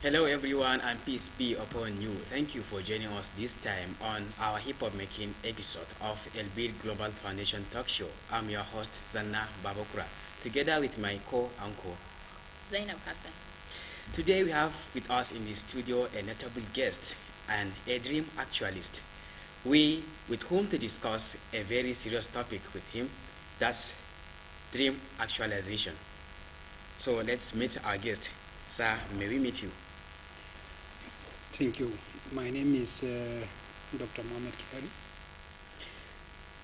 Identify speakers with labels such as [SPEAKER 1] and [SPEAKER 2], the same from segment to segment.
[SPEAKER 1] Hello everyone and peace be upon you. Thank you for joining us this time on our hip-hop making episode of Elbit Global Foundation Talk Show. I'm your host Zanna Babokura, together with my co-uncle
[SPEAKER 2] Zainab Hassan.
[SPEAKER 1] Today we have with us in the studio a notable guest and a dream actualist. With whom to discuss a very serious topic with him, that's dream actualization. So let's meet our guest. Sir, may we meet you?
[SPEAKER 3] Thank you. My name is Dr. Mohamed Kari.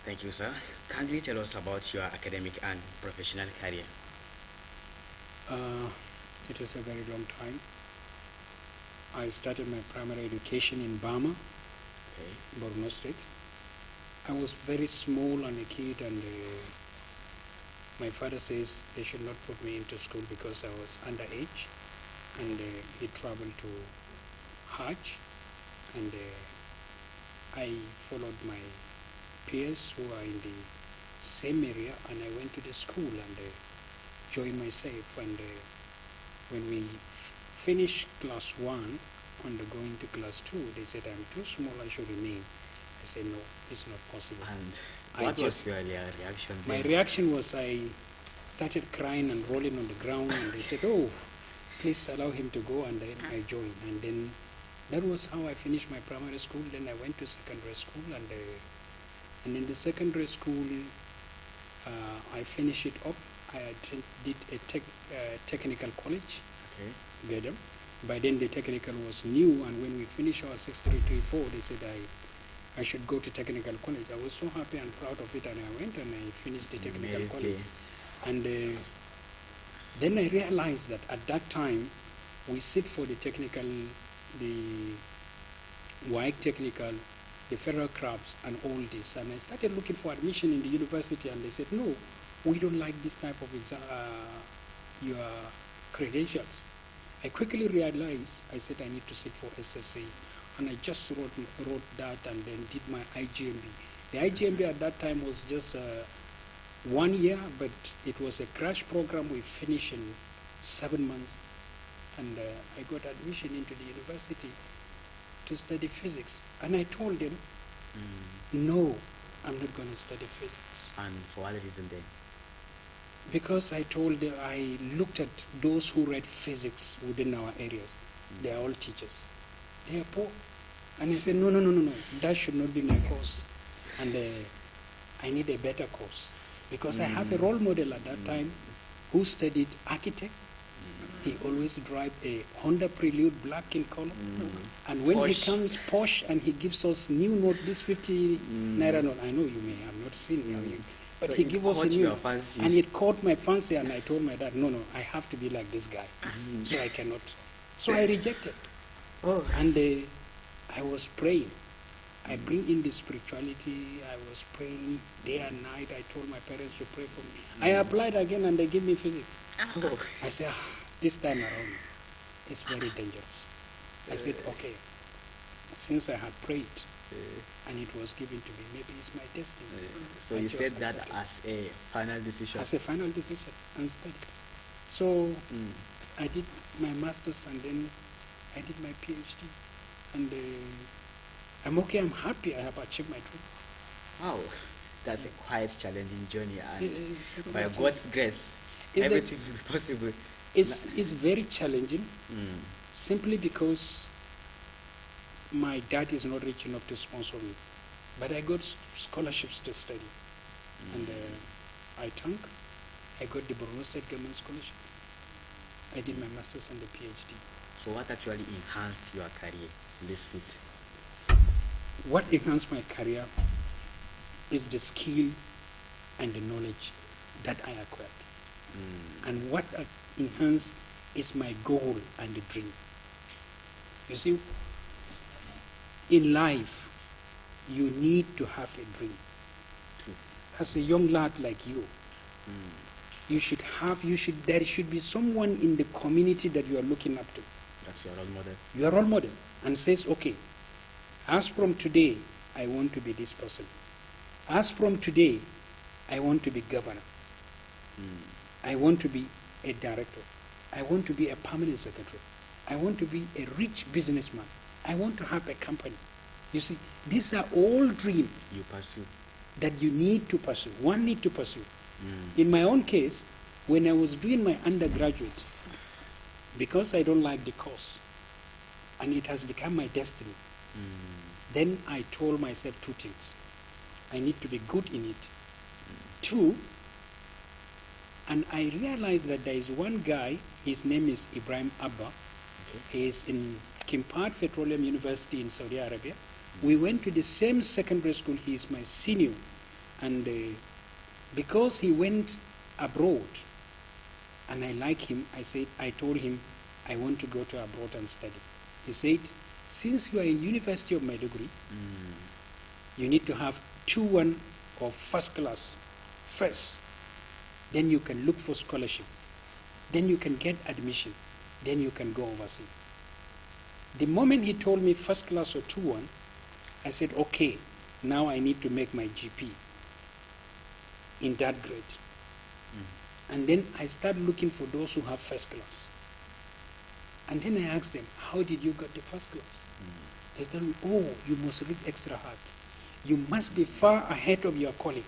[SPEAKER 1] Thank you, sir. Kindly tell us about your academic and professional career.
[SPEAKER 3] It was a very long time. I started my primary education in Bama, Borno State. I was very small and a kid, and my father says they should not put me into school because I was underage, and he traveled to Hajj, and I followed my peers who are in the same area, and I went to the school and joined myself. And when we finished class 1 and going to class 2, they said I'm too small, I should remain. I said no, it's not possible.
[SPEAKER 1] And what was your reaction?
[SPEAKER 3] My reaction was I started crying and rolling on the ground, and they said, oh, please allow him to go, and then I joined. And then that was how I finished my primary school. Then I went to secondary school, and in the secondary school I finished it up. I did a technical college, Gadam. By then the technical was new, and when we finished our 6334, they said I should go to technical college. I was so happy and proud of it, and I went and I finished the technical college. And then I realized that at that time we sit for the technical, the WIC technical, the federal crafts and all this, and I started looking for admission in the university, and they said no, we don't like this type of your credentials. I quickly realized, I said I need to sit for SSA, and I just wrote that and then did my IGMB. The IGMB at that time was just 1 year, but it was a crash program. We finished in 7 months, and I got admission into the university to study physics. And I told them, no, I'm not going to study physics.
[SPEAKER 1] And for what reason then?
[SPEAKER 3] Because I told them, I looked at those who read physics within our areas. They are all teachers. They are poor. And I said, no, that should not be my course. And I need a better course. Because I have a role model at that time who studied architect. He always drive a Honda Prelude black in color. And when he comes posh and he gives us new note, this 50 naira note, I know you may have not seen it, but so he gives us a new, and it caught my fancy, and I told my dad, no, I have to be like this guy. So I cannot. So I rejected. And I was praying. I bring in the spirituality. I was praying day and night. I told my parents to pray for me. I applied again, and they gave me physics. I said, this time around, it's very dangerous. I said, okay, since I had prayed and it was given to me, maybe it's my destiny.
[SPEAKER 1] So you said that as a final decision?
[SPEAKER 3] As a final decision, and studied. So I did my master's, and then I did my PhD. And I'm okay, I'm happy I have achieved my dream.
[SPEAKER 1] Wow, that's a quite challenging journey, and by God's grace, everything will be possible.
[SPEAKER 3] It's very challenging, simply because my dad is not rich enough to sponsor me. But I got scholarships to study. And I got the Borno State Government Scholarship. I did my master's and the PhD.
[SPEAKER 1] So what actually enhanced your career in this field?
[SPEAKER 3] What enhanced my career is the skill and the knowledge that I acquired. And what enhanced is my goal and the dream. You see, in life, you need to have a dream. As a young lad like you, there should be someone in the community that you are looking up to.
[SPEAKER 1] That's your role model.
[SPEAKER 3] Your role model, and says, okay, as from today, I want to be this person. As from today, I want to be governor. I want to be a director. I want to be a permanent secretary. I want to be a rich businessman. I want to have a company. You see, these are all dreams
[SPEAKER 1] You pursue.
[SPEAKER 3] that you need to pursue. One need to pursue.
[SPEAKER 1] Mm.
[SPEAKER 3] In my own case, when I was doing my undergraduate, because I don't like the course, and it has become my destiny, then I told myself two things. I need to be good in it. Two, and I realized that there is one guy, his name is Ibrahim Abba.
[SPEAKER 1] Okay.
[SPEAKER 3] He is in Kimpad Petroleum University in Saudi Arabia. We went to the same secondary school. He is my senior. And because he went abroad, and I like him, I told him, I want to go to abroad and study. He said, since you are in University of Maiduguri, you need to have 2-1 or first class first. Then you can look for scholarship. Then you can get admission. Then you can go overseas. The moment he told me first class or 2-1, I said, okay, now I need to make my GP in that grade. And then I started looking for those who have first class. And then I asked them, how did you get the first class? They told me, oh, you must read extra hard. You must be far ahead of your colleague.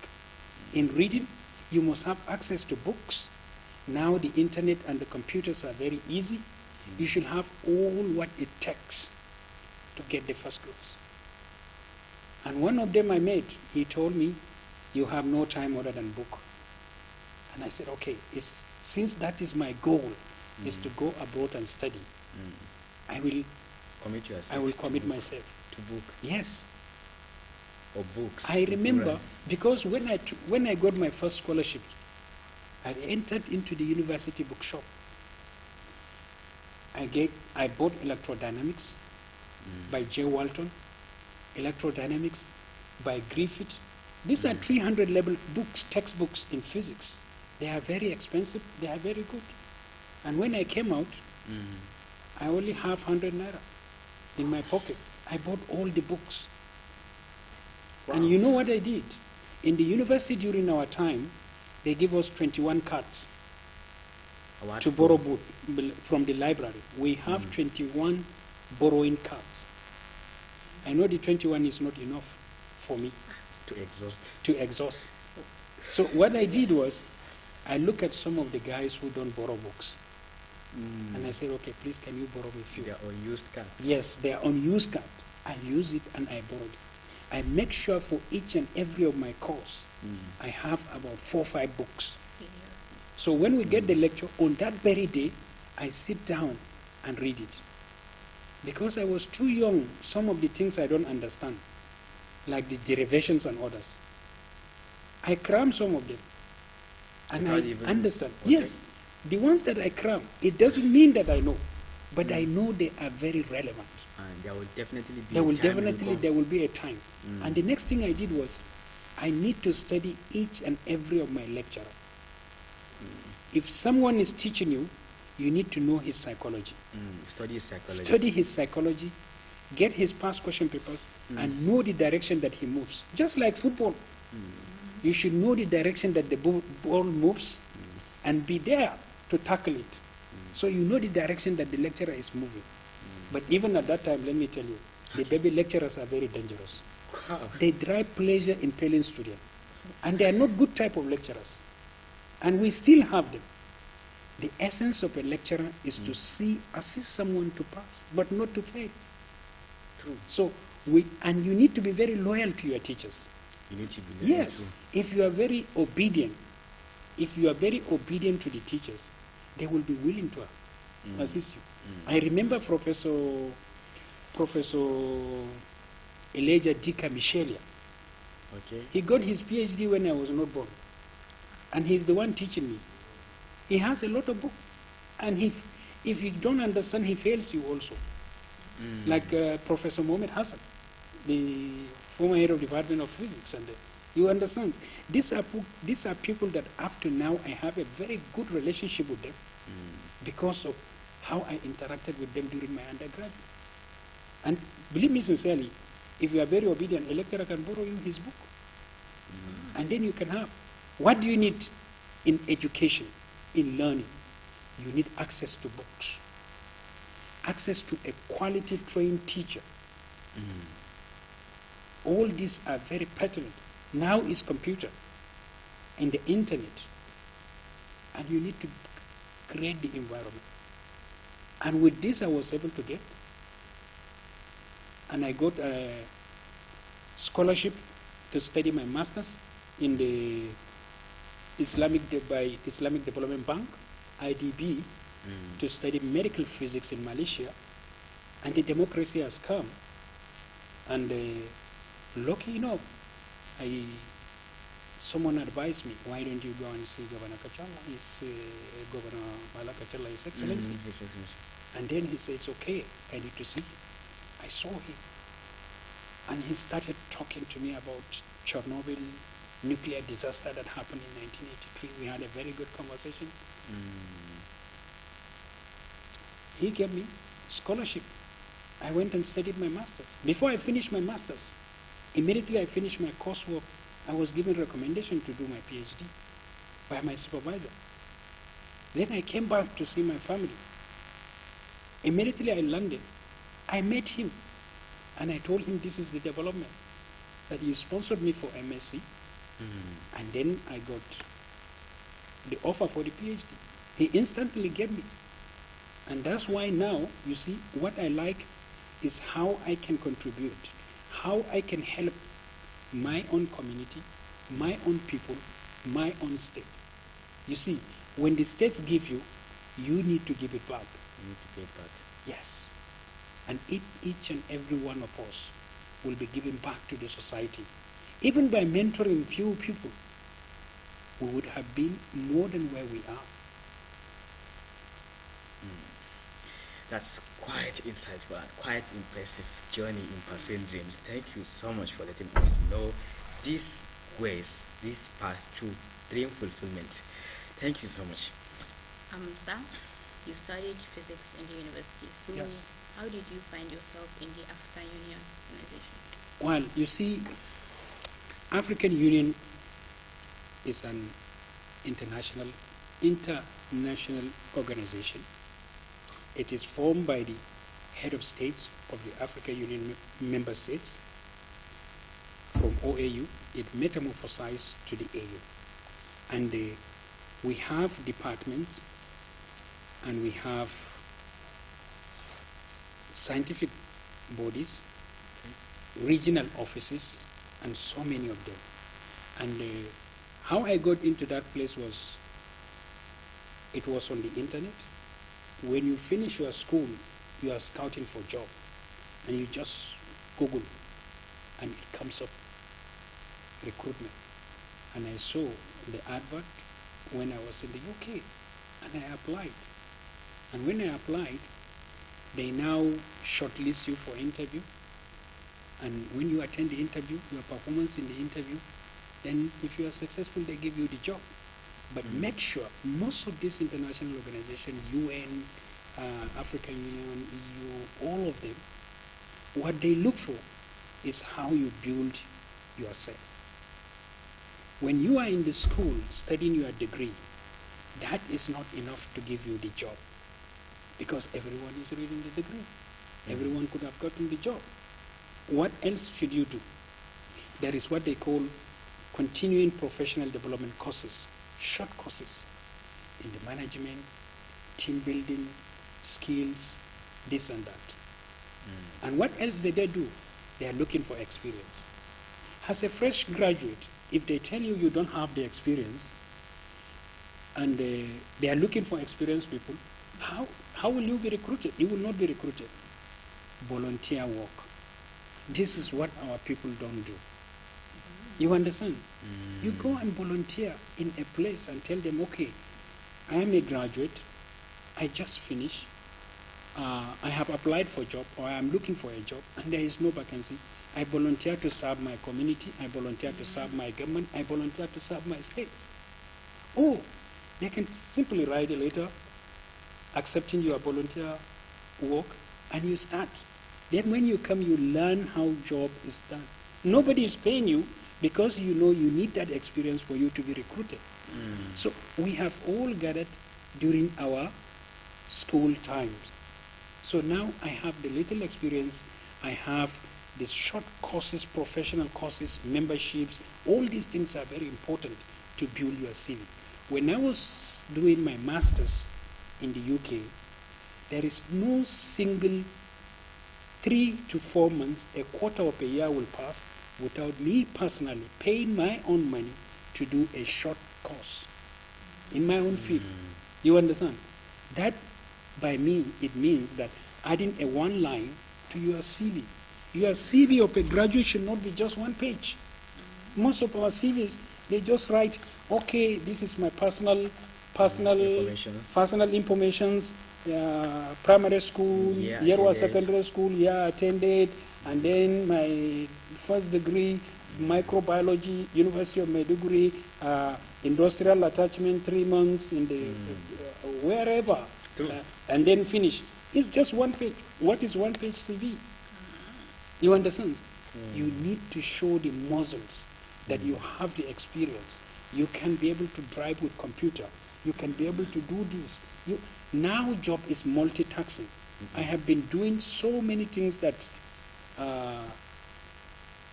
[SPEAKER 3] In reading, you must have access to books. Now the internet and the computers are very easy. You should have all what it takes to get the first class. And one of them I met, he told me, you have no time other than book. And I said, okay, since that is my goal, is to go abroad and study, I will commit myself
[SPEAKER 1] to book.
[SPEAKER 3] Yes.
[SPEAKER 1] Or books.
[SPEAKER 3] I remember, because when I got my first scholarship, I entered into the university bookshop. I bought Electrodynamics by J. Walton, Electrodynamics by Griffith. These are 300 level books, textbooks in physics. They are very expensive, they are very good. And when I came out, I only have 100 naira in my pocket. I bought all the books. Wow. And you know what I did? In the university during our time, they give us 21 cards to borrow book from the library. We have 21 borrowing cards. I know the 21 is not enough for me. To exhaust. So what I did was, I look at some of the guys who don't borrow books. And I said, okay, please can you borrow me a few?
[SPEAKER 1] They are unused cards.
[SPEAKER 3] Yes, they are unused cards. I use it and I borrow it. I make sure for each and every of my course, I have about 4 or 5 books. So when we get the lecture, on that very day, I sit down and read it. Because I was too young, some of the things I don't understand, like the derivations and others, I cram some of them. And I understand. Okay. Yes, the ones that I cram, it doesn't mean that I know, but I know they are very relevant.
[SPEAKER 1] And there will definitely be
[SPEAKER 3] there will be a time. And the next thing I did was, I need to study each and every of my lecturer. If someone is teaching you, you need to know his psychology.
[SPEAKER 1] Study his psychology.
[SPEAKER 3] Study his psychology, get his past question papers, and know the direction that he moves. Just like football. You should know the direction that the ball moves and be there to tackle it. So you know the direction that the lecturer is moving. But even at that time, let me tell you, the baby lecturers are very dangerous.
[SPEAKER 1] Wow.
[SPEAKER 3] They drive pleasure in failing students. And they are not good type of lecturers. And we still have them. The essence of a lecturer is to assist someone to pass, but not to fail.
[SPEAKER 1] True.
[SPEAKER 3] So and you need to be very loyal to your teachers.
[SPEAKER 1] You need to be loyal.
[SPEAKER 3] Yes. If you are very obedient, to the teachers, they will be willing to assist you. I remember Professor Elijah Dika Michelia.
[SPEAKER 1] Okay.
[SPEAKER 3] He got his PhD when I was not born. And he's the one teaching me. He has a lot of books. And if you don't understand, he fails you also. Like Professor Mohammed Hassan, the former head of the Department of Physics. And you understand? These are people that up to now I have a very good relationship with them because of how I interacted with them during my undergraduate. And believe me sincerely, if you are very obedient, a lecturer can borrow you his book. And then you can have. What do you need in education, in learning? You need access to books. access to a quality trained teacher. All these are very pertinent. Now is computer and the internet, and you need to create the environment. And with this I was able to get, and I got a scholarship to study my master's in the Islamic Development Bank, IDB, to study medical physics in Malaysia. And the democracy has come, and lucky enough, someone advised me, why don't you go and see Governor Kachala? Governor Bala Kachala, His Excellency. And then he said, it's okay, I need to see him. I saw him. And he started talking to me about Chernobyl nuclear disaster that happened in 1983. We had a very good conversation. He gave me scholarship. I went and studied my master's. Before I finished my master's, immediately I finished my coursework, I was given recommendation to do my PhD by my supervisor. Then I came back to see my family. Immediately I landed. I met him and I told him this is the development, that you sponsored me for MSc, and then I got the offer for the PhD. He instantly gave me. And that's why now, you see, what I like is how I can contribute, how I can help my own community, my own people, my own state. You see, when the states give you, you need to give it back.
[SPEAKER 1] You need to give back.
[SPEAKER 3] Yes. And each and every one of us will be giving back to the society. Even by mentoring few people, we would have been more than where we are.
[SPEAKER 1] That's quite insightful and quite impressive journey in pursuing dreams. Thank you so much for letting us know these ways, this path to dream fulfillment. Thank you so much.
[SPEAKER 2] Sir, you studied physics in the university. So
[SPEAKER 3] yes.
[SPEAKER 2] How did you find yourself in the African Union organization?
[SPEAKER 3] Well, you see, African Union is an international organization. It is formed by the head of states of the African Union member states. From OAU, it metamorphosized to the AU. And we have departments, and we have scientific bodies, regional offices, and so many of them. And how I got into that place was, it was on the internet. When you finish your school, you are scouting for a job, and you just Google, and it comes up, recruitment. And I saw the advert when I was in the UK, and I applied. And when I applied, they now shortlist you for interview. And when you attend the interview, your performance in the interview, then if you are successful, they give you the job. But make sure, most of these international organizations, UN, African Union, EU, all of them, what they look for is how you build yourself. When you are in the school studying your degree, that is not enough to give you the job, because everyone is reading the degree. Everyone could have gotten the job. What else should you do? There is what they call continuing professional development courses, short courses in the management, team building, skills, this and that. And what else did they do? They are looking for experience. As a fresh graduate, if they tell you you don't have the experience, and they are looking for experienced people, how will you be recruited? You will not be recruited. Volunteer work. This is what our people don't do. You understand? You go and volunteer in a place and tell them, okay, I am a graduate, I just finished, I have applied for a job, or I am looking for a job, and there is no vacancy. I volunteer to serve my community, I volunteer to serve my government, I volunteer to serve my state. Oh, they can simply write a letter accepting your volunteer work, and you start. Then when you come, you learn how job is done. Nobody is paying you, because you know you need that experience for you to be recruited. So we have all gathered during our school times. So now I have the little experience. I have the short courses, professional courses, memberships. All these things are very important to build your CV. When I was doing my master's in the UK, there is no single 3 to 4 months, a quarter of a year will pass without me personally paying my own money to do a short course in my own field. You understand? That, by me, it means that adding a one line to your CV. Your CV of a graduate should not be just one page. Most of our CVs, they just write, okay, this is my personal informations, primary school, year was secondary school, attended, and then my first degree, microbiology, University of Maiduguri, industrial attachment, 3 months in the wherever, and then finish. It's just one page. What is one page CV? You understand? You need to show the muscles that you have the experience. You can be able to drive with computer. You can be able to do this. Now job is multitasking. I have been doing so many things that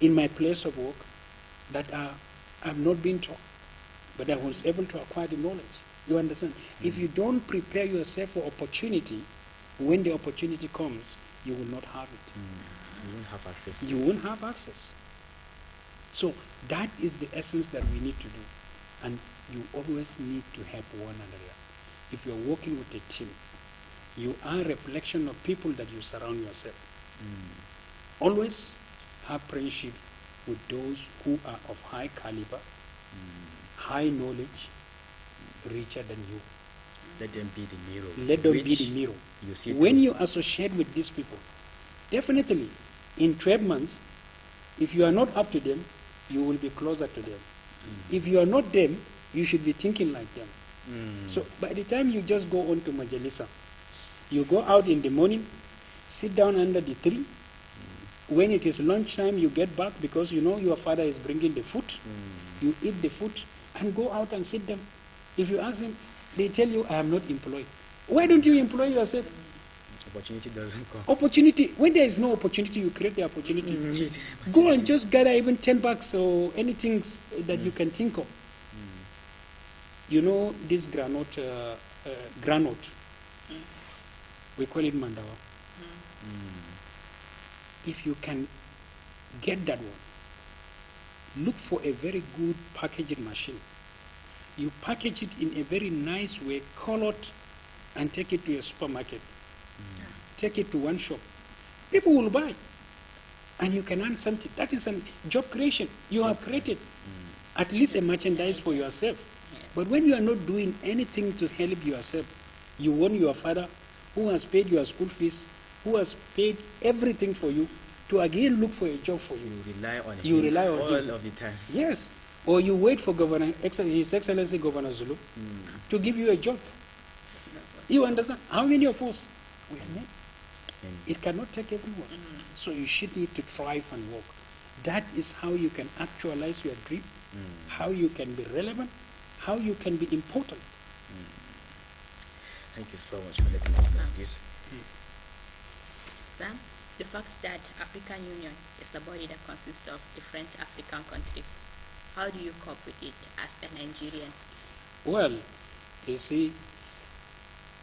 [SPEAKER 3] in my place of work that I've not been taught, but I was able to acquire the knowledge. You understand? If you don't prepare yourself for opportunity, when the opportunity comes, you will not have it.
[SPEAKER 1] You won't have access.
[SPEAKER 3] You won't have access. So that is the essence that we need to do. And you always need to help one another. If you're working with a team, you are a reflection of people that you surround yourself. Always have friendship with those who are of high caliber, high knowledge, richer than you.
[SPEAKER 1] Let them be the mirror.
[SPEAKER 3] Let them be the mirror. When you associate with these people, definitely in 12 months, if you are not up to them, you will be closer to them. If you are not them, you should be thinking like them. So by the time you just go on to Majalisa, you go out in the morning, sit down under the tree. When it is lunchtime, you get back because you know your father is bringing the food. You eat the food and go out and sit them. If you ask them, they tell you, I am not employed. Why don't you employ yourself?
[SPEAKER 1] Opportunity doesn't come.
[SPEAKER 3] Opportunity. When there is no opportunity, you create the opportunity. Go and just gather even $10 or anything that you can think of. You know this granite, we call it mandawa. If you can get that one, look for a very good packaging machine. You package it in a very nice way, colored, and take it to a supermarket. Take it to one shop. People will buy. And you can earn something. That is a job creation. You have created at least a merchandise for yourself. But when you are not doing anything to help yourself, you want your father, who has paid your school fees, who has paid everything for you, to again look for a job for you.
[SPEAKER 1] You rely on
[SPEAKER 3] you
[SPEAKER 1] him
[SPEAKER 3] rely on
[SPEAKER 1] all
[SPEAKER 3] him.
[SPEAKER 1] of the time.
[SPEAKER 3] Yes. Or you wait for His Excellency Governor Zulu to give you a job. You understand? How many of us? We are men. It cannot take everyone. So you should need to thrive and work. That is how you can actualize your dream, how you can be relevant, how you can be important.
[SPEAKER 1] Thank you so much for letting us know this.
[SPEAKER 2] Sam, the fact that African Union is a body that consists of different African countries, how do you cope with it as a Nigerian?
[SPEAKER 3] Well, you see,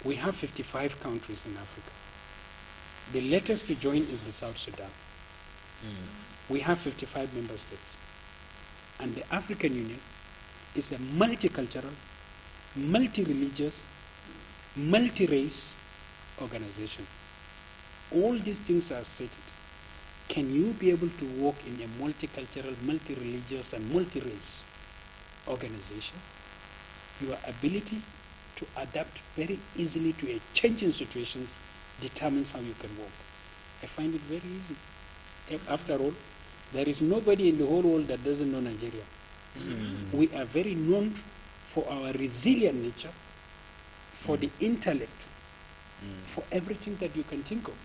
[SPEAKER 3] we have 55 countries in Africa. The latest to join is the South Sudan. We have 55 member states. And the African Union is a multicultural, multi-religious, multi-race organization. All these things are stated. Can you be able to work in a multicultural, multi-religious, and multi-race organization? Your ability to adapt very easily to a changing situations determines how you can work. I find it very easy. After all, there is nobody in the whole world that doesn't know Nigeria. We are very known for our resilient nature, for the intellect, for everything that you can think of.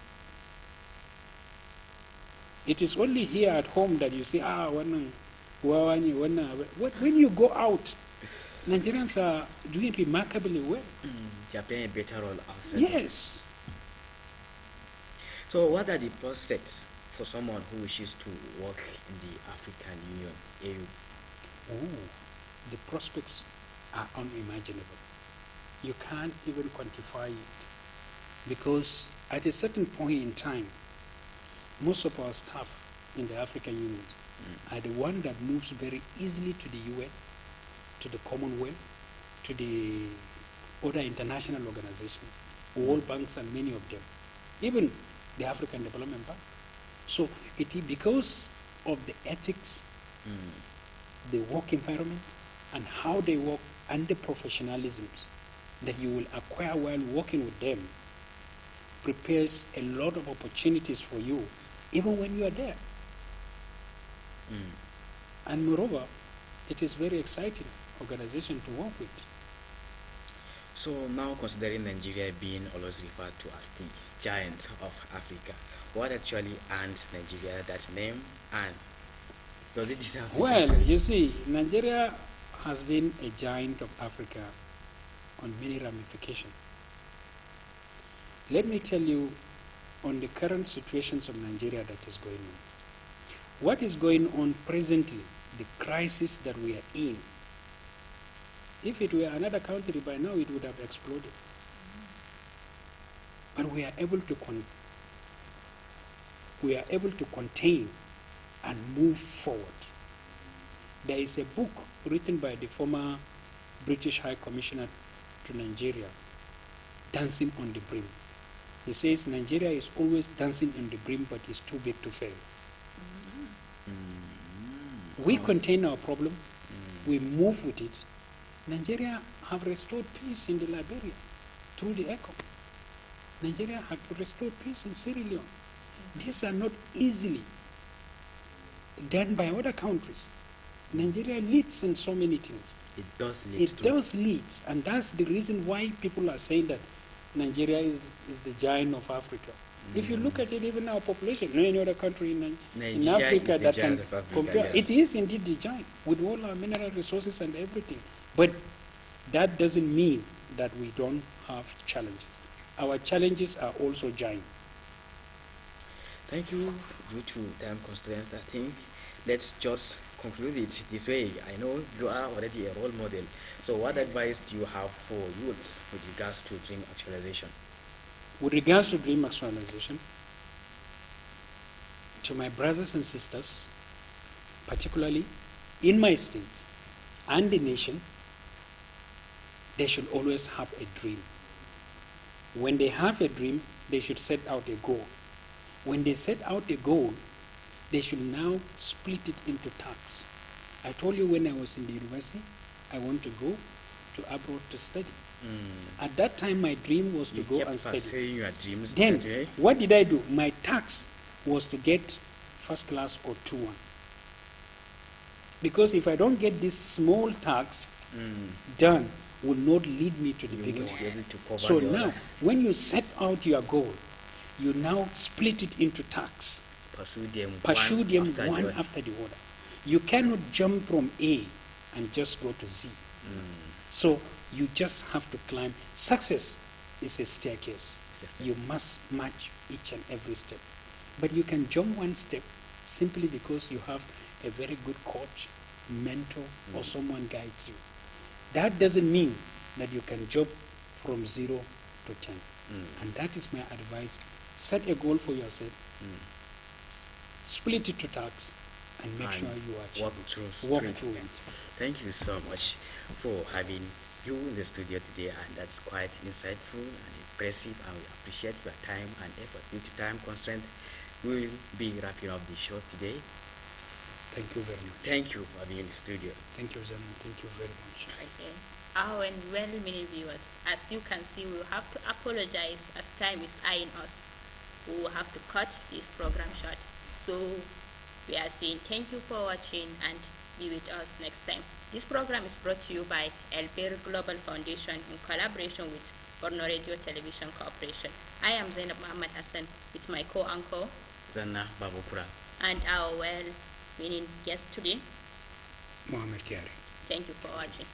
[SPEAKER 3] It is only here at home that you say, when you go out, Nigerians are doing remarkably well.
[SPEAKER 1] They are playing a better role outside.
[SPEAKER 3] Yes.
[SPEAKER 1] So what are the prospects for someone who wishes to work in the African Union, AU?
[SPEAKER 3] Oh, the prospects are unimaginable. You can't even quantify it because at a certain point in time, most of our staff in the African Union are the one that moves very easily to the UN, to the Commonwealth, to the other international organizations, World Banks and many of them, even the African Development Bank. So it is because of the ethics, the work environment, and how they work and the professionalisms that you will acquire while working with them prepares a lot of opportunities for you even when you are there. And moreover, it is very exciting organization to work with.
[SPEAKER 1] So now, considering Nigeria being always referred to as the giant of Africa, what actually earns Nigeria that name, and does it deserve the
[SPEAKER 3] Well,
[SPEAKER 1] title?
[SPEAKER 3] you see, Nigeria has been a giant of Africa on many ramifications. Let me tell you on the current situations of Nigeria that is going on. What is going on presently, the crisis that we are in, if it were another country by now, it would have exploded. But we are able to contain and move forward. There is a book written by the former British High Commissioner to Nigeria, Dancing on the Brim. He says Nigeria is always dancing on the brim, but is too big to fail. We contain our problem, we move with it. Nigeria have restored peace in the Liberia through the ECO. Nigeria have restored peace in Sierra Leone. These are not easily done by other countries. Nigeria leads in so many things.
[SPEAKER 1] It does lead.
[SPEAKER 3] It does lead, and that's the reason why people are saying that Nigeria is the giant of Africa. If you look at it, even our population, no any other country in Africa that can compare, it is indeed the giant with all our mineral resources and everything. But that doesn't mean that we don't have challenges. Our challenges are also giant.
[SPEAKER 1] Thank you. Due to time constraints, I think let's just conclude it this way. I know you are already a role model. So what advice do you have for youths with regards to dream actualization?
[SPEAKER 3] With regards to dream actualization, to my brothers and sisters, particularly in my state and the nation, they should always have a dream. When they have a dream, they should set out a goal. When they set out a goal, they should now split it into tasks. I told you when I was in the university, I want to go to abroad to study. At that time, my dream was to go and study.
[SPEAKER 1] Your dreams
[SPEAKER 3] Then, what did I do? My task was to get first class or 2-1. Because if I don't get this small task done, will not lead me to the bigger one. So now, when you set out your goal, you now split it into tasks.
[SPEAKER 1] Pursue them
[SPEAKER 3] one after the other. You cannot jump from A and just go to Z. So you just have to climb. Success is a staircase. You must match each and every step. But you can jump one step simply because you have a very good coach, mentor, or someone guides you. That doesn't mean that you can jump from 0 to 10. And that is my advice. Set a goal for yourself. Split it to tasks and make sure you achieve
[SPEAKER 1] walk through it. Thank you so much for having you in the studio today, and that's quite insightful and impressive, and we appreciate your time and effort. Due to time constraint, we will be wrapping up the show today.
[SPEAKER 3] Thank you very much.
[SPEAKER 1] Thank you for being in the studio.
[SPEAKER 3] Thank you, Zana. Thank you very much.
[SPEAKER 2] Okay. And well, many viewers, as you can see, we will have to apologize as time is eyeing us. We will have to cut this program short. So we are saying thank you for watching and be with us next time. This program is brought to you by El Bear Global Foundation in collaboration with Borno Radio Television Corporation. I am Zainab Muhammad Hassan with my co-anchor
[SPEAKER 1] Zanna Babukura
[SPEAKER 2] and our well-meaning guest today,
[SPEAKER 3] Mohammed Kiari.
[SPEAKER 2] Thank you for watching.